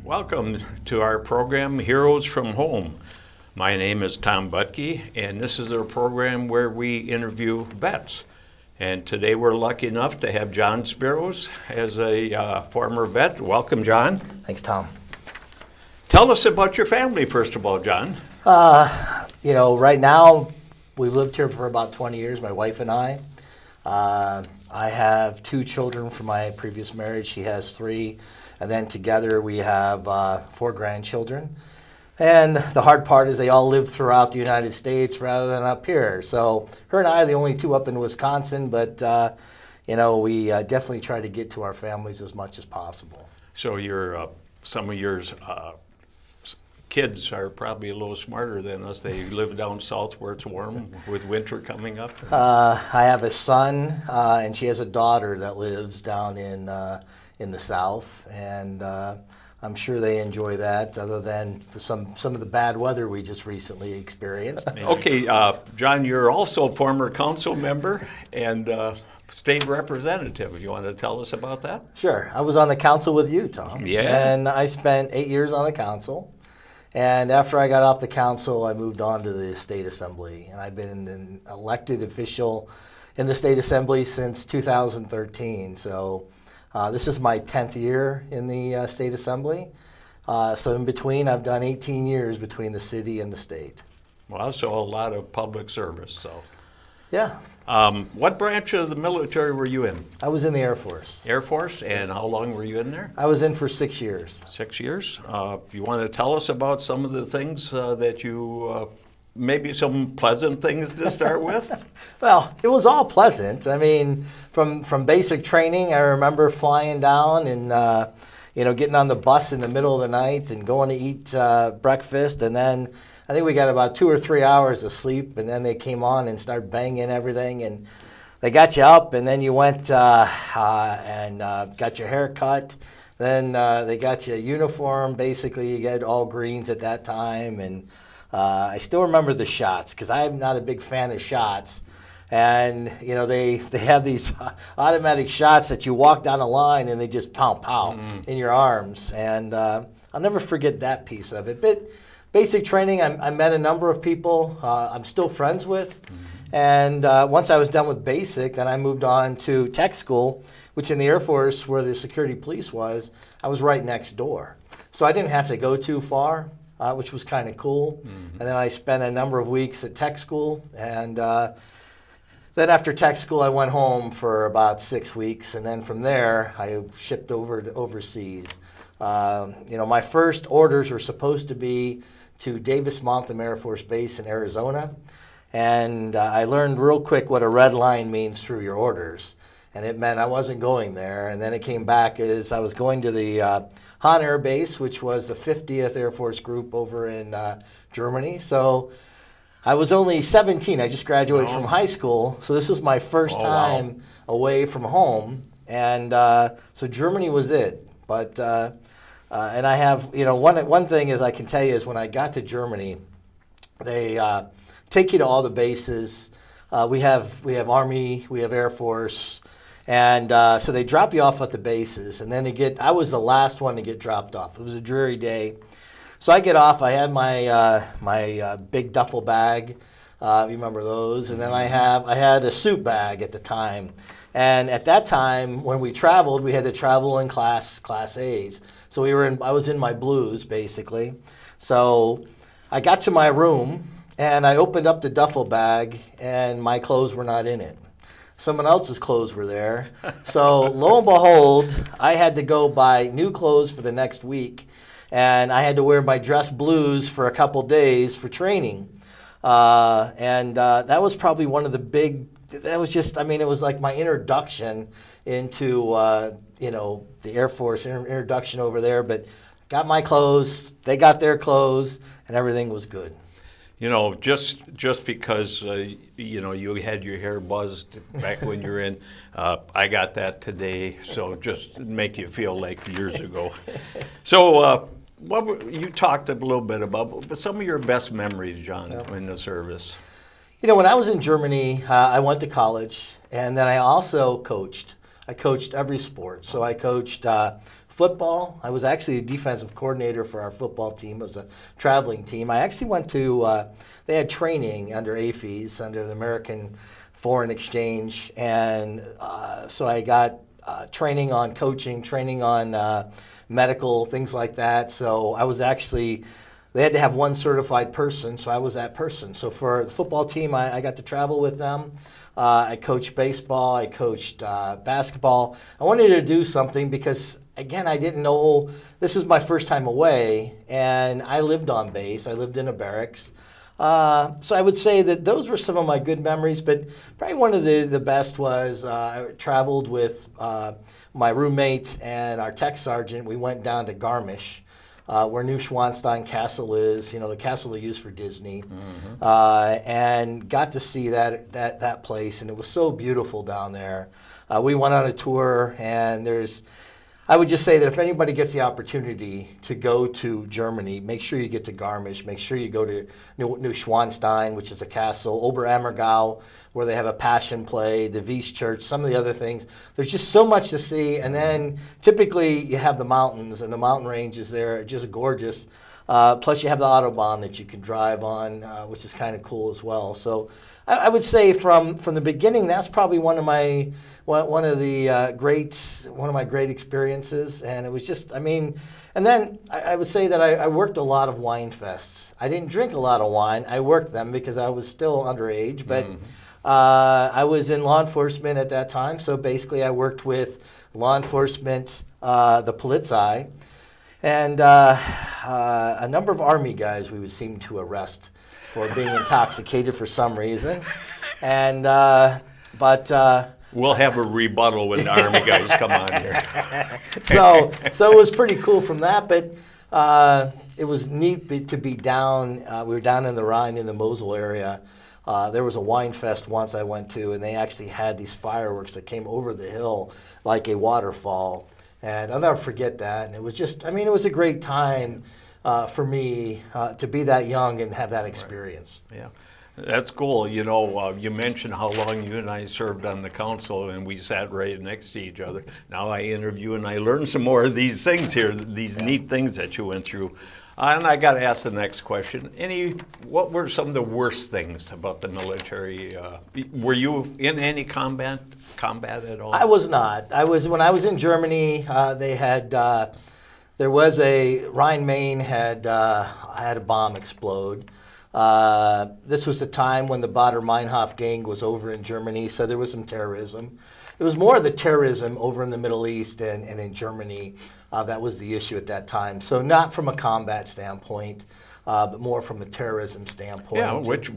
Welcome to our program, Heroes from Home. My name is Tom Buttke, and this is our program where we interview vets. And today we're lucky enough to have John Spiros as a former vet. Welcome, John. Thanks, Tom. Tell us about your family, first of all, John. Right now, we've lived here for about 20 years, my wife and I. I have 2 children from my previous marriage. She has 3. And then together we have 4 grandchildren. And the hard part is they all live throughout the United States rather than up here. So her and I are the only 2 up in Wisconsin, but we definitely try to get to our families as much as possible. So some of your kids are probably a little smarter than us. They live down south where it's warm with winter coming up. I have a son, and she has a daughter that lives down in the south, and I'm sure they enjoy that, other than some of the bad weather we just recently experienced. Okay, John, you're also a former council member and state representative. You want to tell us about that? Sure. I was on the council with you, Tom. Yeah. And I spent 8 years on the council. And after I got off the council, I moved on to the state assembly. And I've been an elected official in the state assembly since 2013. So this is my 10th year in the state assembly. So in between, I've done 18 years between the city and the state. Well, so a lot of public service. So, yeah. What branch of the military were you in? I was in the Air Force. Air Force, and how long were you in there? I was in for 6 years. 6 years. You want to tell us about some of the things that you, maybe some pleasant things to start with? Well, it was all pleasant. I mean, from basic training, I remember flying down and getting on the bus in the middle of the night and going to eat breakfast, and then I think we got about 2 or 3 hours of sleep, and then they came on and started banging everything, and they got you up, and then you went and got your hair cut. Then they got you a uniform. Basically, you get all greens at that time, and I still remember the shots because I'm not a big fan of shots. And they have these automatic shots that you walk down a line and they just pow in your arms, and I'll never forget that piece of it. But basic training, I met a number of people I'm still friends with. And once I was done with basic, then I moved on to tech school, which in the Air Force, where the security police was, I was right next door. So I didn't have to go too far, which was kind of cool. And then I spent a number of weeks at tech school. And then after tech school, I went home for about 6 weeks. And then from there, I shipped over to overseas. My first orders were supposed to be to Davis-Monthan Air Force Base in Arizona. And I learned real quick what a red line means through your orders. And it meant I wasn't going there. And then it came back as I was going to the Hahn Air Base, which was the 50th Air Force Group over in Germany. So I was only 17. I just graduated from high school. So this was my first time away from home. And so Germany was it. But and I have, one thing is I can tell you is when I got to Germany, they take you to all the bases. We have Army, we have Air Force, and so they drop you off at the bases, and then I was the last one to get dropped off. It was a dreary day. So I get off, I had my big duffel bag, you remember those, and then I had a suit bag at the time. And at that time, when we traveled, we had to travel in class A's. So I was in my blues, basically. So I got to my room, and I opened up the duffel bag, and my clothes were not in it. Someone else's clothes were there. So lo and behold, I had to go buy new clothes for the next week, and I had to wear my dress blues for a couple days for training. That was probably one of the big, that was just, it was like my introduction into, the Air Force, introduction over there. But got my clothes, they got their clothes, and everything was good. Just because, you had your hair buzzed back when you were in, I got that today, so just make you feel like years ago. So you talked a little bit about some of your best memories, John, in the service. When I was in Germany, I went to college, and then I also coached. I coached every sport. So I coached football. I was actually a defensive coordinator for our football team. It was a traveling team. I actually went to, they had training under AFES, under the American Foreign Exchange. And so I got training on coaching, training on medical, things like that. So I was actually, they had to have one certified person, so I was that person. So for the football team, I got to travel with them. I coached baseball, I coached basketball. I wanted to do something because, again, I didn't know, this was my first time away, and I lived on base. I lived in a barracks. So I would say that those were some of my good memories, but probably one of the best was I traveled with my roommates and our tech sergeant. We went down to Garmisch, where New Schwanstein Castle is, the castle they use for Disney, and got to see that place, and it was so beautiful down there. We went on a tour, and I would just say that if anybody gets the opportunity to go to Germany, make sure you get to Garmisch, make sure you go to New Schwanstein, which is a castle, Oberammergau, where they have a passion play, the Wies Church, some of the other things. There's just so much to see, and then typically you have the mountains, and the mountain ranges there are just gorgeous. Plus you have the Autobahn that you can drive on, which is kind of cool as well. So I would say from the beginning, that's probably one of my great experiences, and it was just, and then I would say that I worked a lot of wine fests. I didn't drink a lot of wine. I worked them because I was still underage, but I was in law enforcement at that time, so basically I worked with law enforcement, the Polizei, and a number of Army guys we would seem to arrest for being intoxicated for some reason, and we'll have a rebuttal when the Army guys come on here. So it was pretty cool from that, but it was neat to be down. We were down in the Rhine in the Mosel area. There was a wine fest once I went to, and they actually had these fireworks that came over the hill like a waterfall. And I'll never forget that. And it was just, it was a great time for me to be that young and have that experience. Right. Yeah. That's cool. You mentioned how long you and I served on the council, and we sat right next to each other. Now I interview and I learn some more of these things here, these neat things that you went through. And I got to ask the next question. What were some of the worst things about the military? Were you in any combat at all? I was not. When I was in Germany, they had, there was Rhine-Main had a bomb explode. This was the time when the Baader-Meinhof gang was over in Germany, so there was some terrorism. It was more of the terrorism over in the Middle East and in Germany. That was the issue at that time. So not from a combat standpoint, but more from a terrorism standpoint. Yeah, which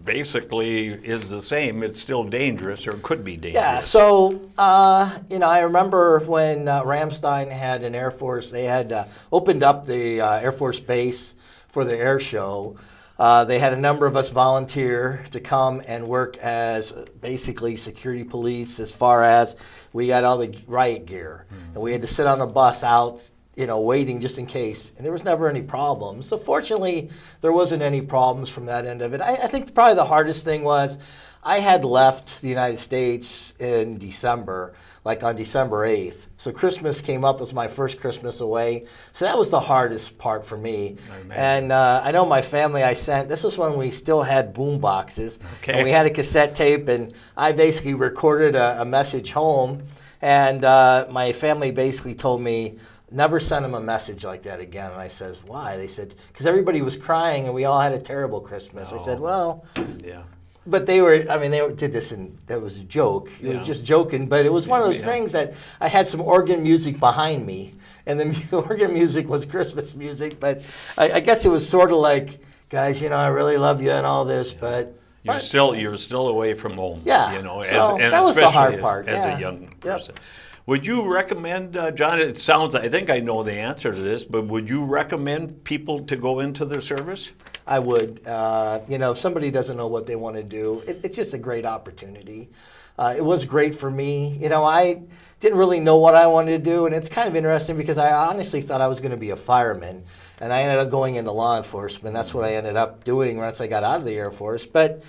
basically is the same. It's still dangerous, or could be dangerous. Yeah, so, I remember when Ramstein had an Air Force, they had opened up the Air Force base for the air show. They had a number of us volunteer to come and work as basically security police, as far as we got all the riot gear. And we had to sit on a bus out, waiting just in case. And there was never any problems. So fortunately, there wasn't any problems from that end of it. I think probably the hardest thing was I had left the United States in December, like on December 8th. So Christmas came up as my first Christmas away. So that was the hardest part for me. And I know my family this was when we still had boom boxes. Okay. And we had a cassette tape, and I basically recorded a message home. And my family basically told me, never send them a message like that again. And I says, why? They said, because everybody was crying and we all had a terrible Christmas. I said, well, yeah. But they did this, and that was a joke. It was just joking, but it was one of those things that I had some organ music behind me, and the organ music was Christmas music, but I guess it was sort of like, guys, I really love you and all this, but... You're still away from home. Yeah, that was the hard part. As a young person. Yep. Would you recommend, John, I think I know the answer to this, but would you recommend people to go into the service? I would. If somebody doesn't know what they want to do, it's just a great opportunity. It was great for me. I didn't really know what I wanted to do, and it's kind of interesting because I honestly thought I was going to be a fireman, and I ended up going into law enforcement. That's what I ended up doing once I got out of the Air Force. But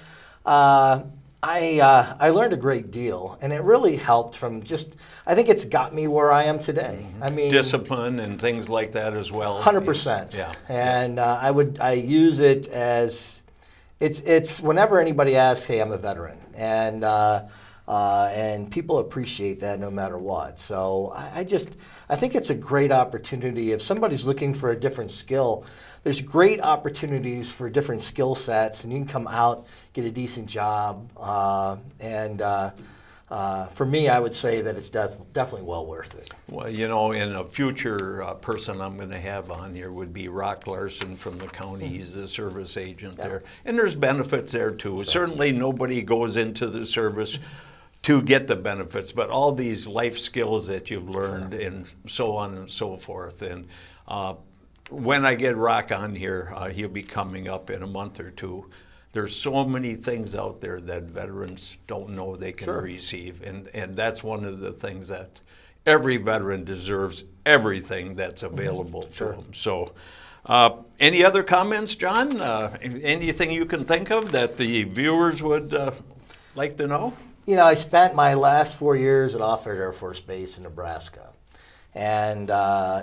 I learned a great deal, and it really helped from just, I think it's got me where I am today. I mean, Discipline and things like that as well. 100%. Yeah. And I use it as, it's whenever anybody asks, hey, I'm a veteran. And people appreciate that no matter what. So I think it's a great opportunity. If somebody's looking for a different skill, there's great opportunities for different skill sets, and you can come out, get a decent job. For me, I would say that it's definitely well worth it. Well, you know, in a future person I'm going to have on here would be Rock Larson from the county. He's the service agent there. And there's benefits there too. Sure. Certainly nobody goes into the service to get the benefits, but all these life skills that you've learned and so on and so forth. And when I get Rock on here, he'll be coming up in a month or two. There's so many things out there that veterans don't know they can receive, and that's one of the things that every veteran deserves, everything that's available to them. So any other comments, John? Anything you can think of that the viewers would like to know? You know, I spent my last 4 years at Offutt Air Force Base in Nebraska. And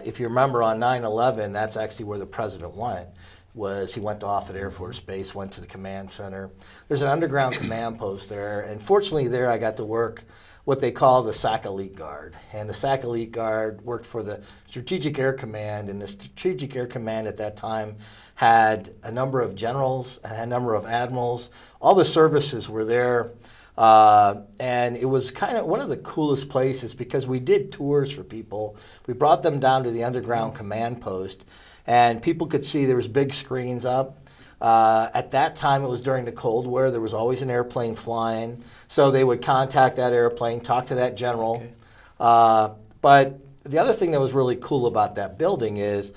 if you remember on 9/11, that's actually where the president went. He went to Offutt Air Force Base, went to the command center. There's an underground command post there, and fortunately there I got to work what they call the SAC Elite Guard. And the SAC Elite Guard worked for the Strategic Air Command, and the Strategic Air Command at that time had a number of generals, a number of admirals. All the services were there. And it was kind of one of the coolest places because we did tours for people. We brought them down to the underground command post, and people could see there was big screens up. At that time, it was during the Cold War. There was always an airplane flying, so they would contact that airplane, talk to that general. But the other thing that was really cool about that building is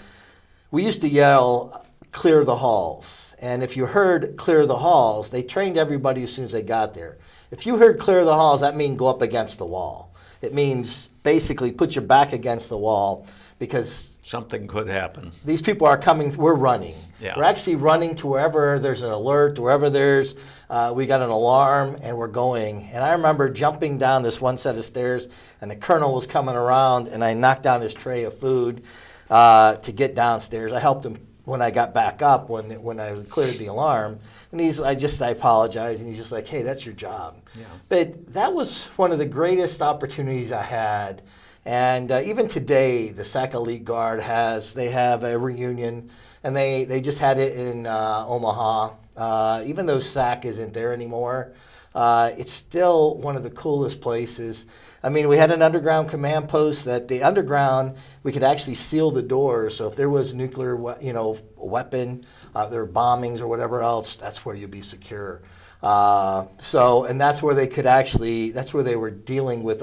we used to yell, "Clear the halls." And if you heard "clear the halls," they trained everybody as soon as they got there. If you heard "clear the halls," that means go up against the wall. It means basically put your back against the wall because something could happen. These people are coming, we're running. Yeah. We're actually running to wherever there's an alert, wherever there's, we got an alarm, and we're going. And I remember jumping down this one set of stairs, and the colonel was coming around, and I knocked down his tray of food to get downstairs. I helped him when I got back up, when I cleared the alarm. And I apologized, and he's just like, hey, that's your job. Yeah. But that was one of the greatest opportunities I had. And even today, the SAC Elite Guard they have a reunion, and they just had it in Omaha. Even though SAC isn't there anymore, it's still one of the coolest places. I mean, we had an underground command post that the underground, we could actually seal the doors. So if there was nuclear, weapon, there were bombings or whatever else, that's where you'd be secure. And that's where that's where they were dealing with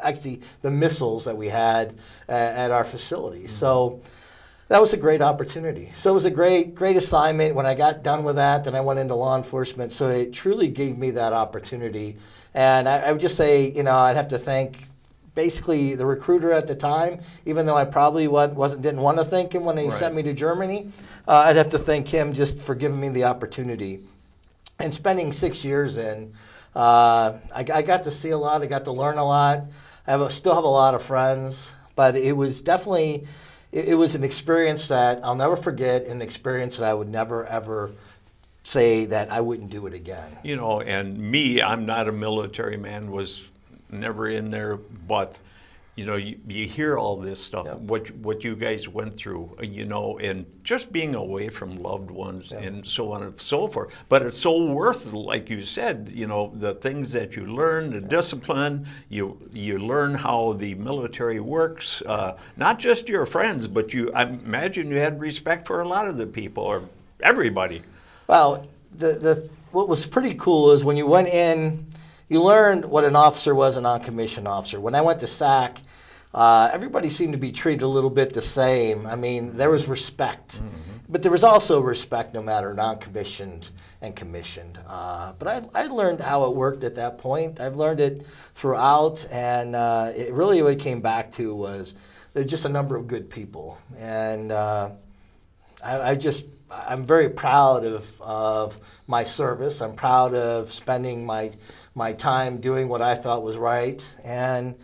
actually the missiles that we had at our facility. Mm-hmm. So that was a great opportunity. So it was a great assignment. When I got done with that, then I went into law enforcement. So it truly gave me that opportunity. And I would just say, I'd have to thank basically the recruiter at the time, even though I probably didn't want to thank him when he sent me to Germany. I'd have to thank him just for giving me the opportunity. And spending 6 years in, I got to see a lot. I got to learn a lot. Still have a lot of friends, but it was definitely, it was an experience that I'll never forget, an experience that I would never, ever say that I wouldn't do it again. And me, I'm not a military man, was never in there, but you hear all this stuff, what you guys went through, and just being away from loved ones and so on and so forth. But it's so worth, like you said, the things that you learn, the discipline, you learn how the military works, not just your friends, but I imagine you had respect for a lot of the people, or everybody. Well, what was pretty cool is when you went in, you learned what an officer was, a non-commissioned officer. When I went to SAC, everybody seemed to be treated a little bit the same. I mean, there was respect. Mm-hmm. But there was also respect no matter non-commissioned and commissioned. But I learned how it worked at that point. I've learned it throughout, and it really what it came back to was there's just a number of good people. And I'm very proud of my service. I'm proud of spending my time doing what I thought was right. And,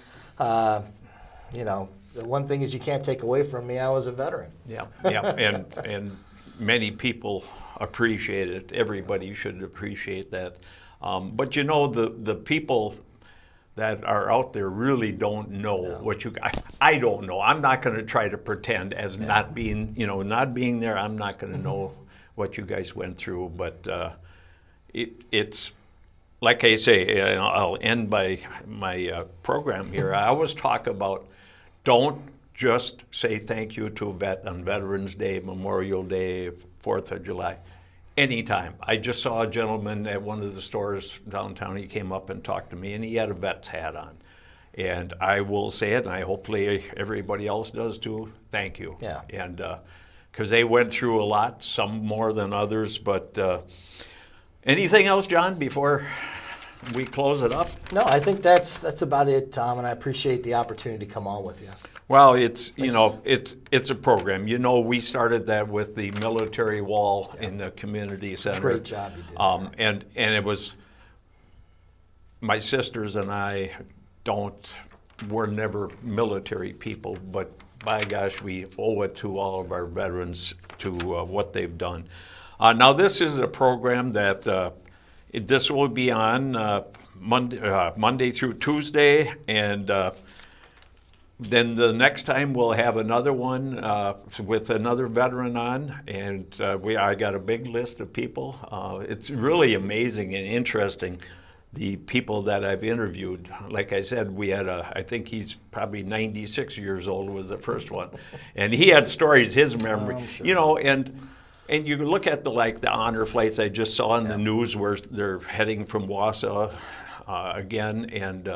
you know, the one thing is you can't take away from me, I was a veteran. Yeah, yeah, and many people appreciate it. Everybody should appreciate that. But you know, the people that are out there really don't know what you. I don't know. I'm not going to try to pretend as not being, you know, not being there. I'm not going to know what you guys went through. But it's like I say. And I'll end by my program here. I always talk about don't just say thank you to a vet on Veterans Day, Memorial Day, 4th of July. Anytime. I just saw a gentleman at one of the stores downtown. He came up and talked to me, and he had a vet's hat on. And I will say it, and hopefully everybody else does too, thank you. Yeah. And because they went through a lot, some more than others. But anything else, John, before we close it up? No, I think that's about it, Tom, and I appreciate the opportunity to come on with you. Well, it's, you know, it's a program. You know, we started that with the military wall in the community center. Great job you did. And it was, my sisters and I we're never military people, but by gosh, we owe it to all of our veterans to what they've done. Now, this is a program that this will be on Monday through Tuesday, and then the next time we'll have another one with another veteran on, and I got a big list of people. It's really amazing and interesting, the people that I've interviewed. Like I said, we had I think he's probably 96 years old was the first one, and he had stories, his memory, sure. you know, and you look at the honor flights I just saw in the news where they're heading from Wausau again, and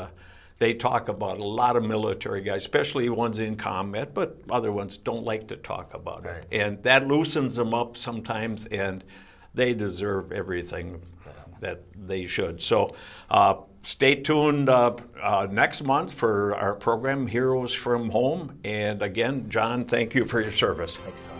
they talk about a lot of military guys, especially ones in combat, but other ones don't like to talk about it. And that loosens them up sometimes, and they deserve everything that they should. So stay tuned next month for our program, Heroes from Home. And again, John, thank you for your service. Thanks, Tom.